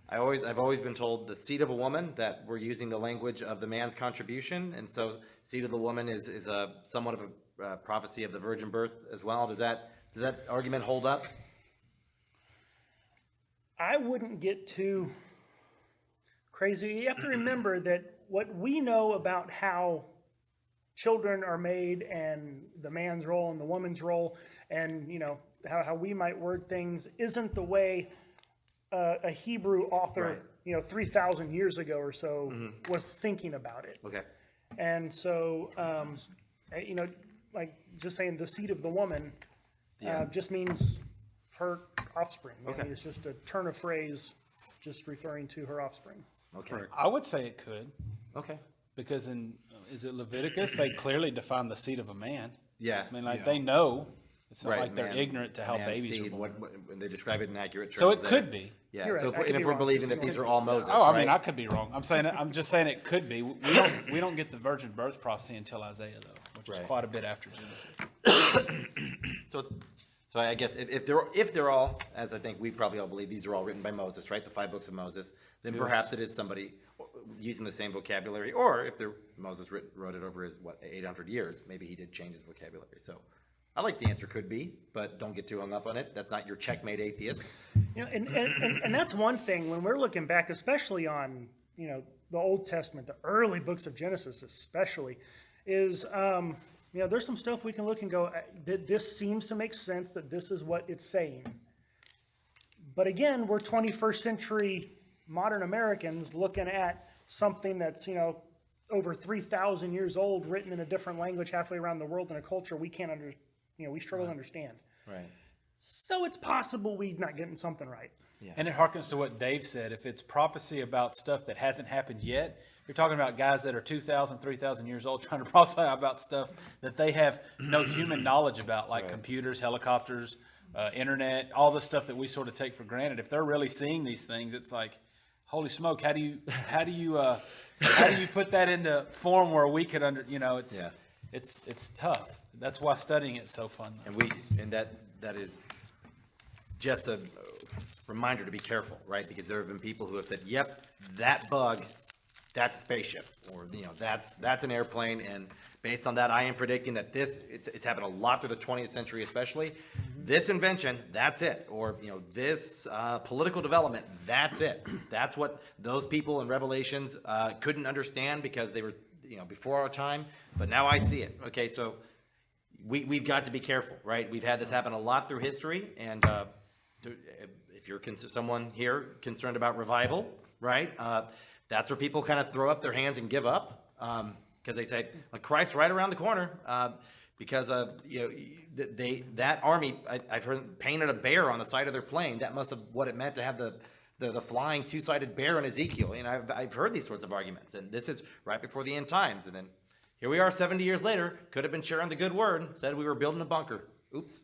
I've always been told the seed of a woman, that we're using the language of the man's contribution, and so seed of the woman is a somewhat of a prophecy of the virgin birth as well. Does that argument hold up? I wouldn't get too crazy. You have to remember that what we know about how children are made and the man's role and the woman's role and, how we might word things isn't the way a Hebrew author, Right. 3,000 years ago or so was thinking about it. Okay. And so, like just saying the seed of the woman Yeah. just means her offspring. I Okay. mean, it's just a turn of phrase just referring to her offspring. Okay. I would say it could, Okay. because is it Leviticus? They clearly define the seed of a man. Yeah. I mean, they know. It's not Right, like they're man- ignorant to how man's babies seed, are born. when they describe it in accurate terms. So it there. could be. Yeah. You're So right. I could if be we're wrong. believing that these are all Moses, Oh, I right? mean, I could be wrong. I'm just saying it could be. We don't get the virgin birth prophecy until Isaiah, though, which is Right. quite a bit after Genesis. So I guess if they're all, as I think we probably all believe, these are all written by Moses, right? The 5 books of Moses. Then perhaps it is somebody using the same vocabulary, or if Moses wrote it over his 800 years, maybe he did change his vocabulary. So I like the answer could be, but don't get too hung up on it. That's not your checkmate atheist. And that's one thing when we're looking back, especially on, the Old Testament, the early books of Genesis especially, is, there's some stuff we can look and go, this seems to make sense that this is what it's saying. But again, we're 21st century modern Americans looking at something that's, over 3,000 years old, written in a different language halfway around the world in a culture we can't we struggle to understand. Right. So it's possible we're not getting something right. And it harkens to what Dave said. If it's prophecy about stuff that hasn't happened yet, you're talking about guys that are 2,000, 3,000 years old trying to prophesy about stuff that they have no human knowledge about, like computers, helicopters, internet, all the stuff that we sort of take for granted. If they're really seeing these things, it's like, holy smoke! How do you put that into form where we could it's tough. That's why studying it's so fun. And that is just a reminder to be careful, right? Because there have been people who have said, "Yep, that bug, that's a spaceship," or that's an airplane. And based on that, I am predicting that it's happened a lot through the 20th century, especially. This invention, that's it, or this political development, that's it. That's what those people in Revelations couldn't understand because they were before our time. But now I see it. Okay, so we've got to be careful, right? We've had this happen a lot through history, and if you're someone here concerned about revival, right? That's where people kind of throw up their hands and give up because they say, Christ's right around the corner. Because that army, I've heard, painted a bear on the side of their plane. That must have what it meant to have the flying two-sided bear in Ezekiel. I've heard these sorts of arguments, and this is right before the end times. And then here we are 70 years later, could have been sharing the good word, said we were building a bunker. Oops.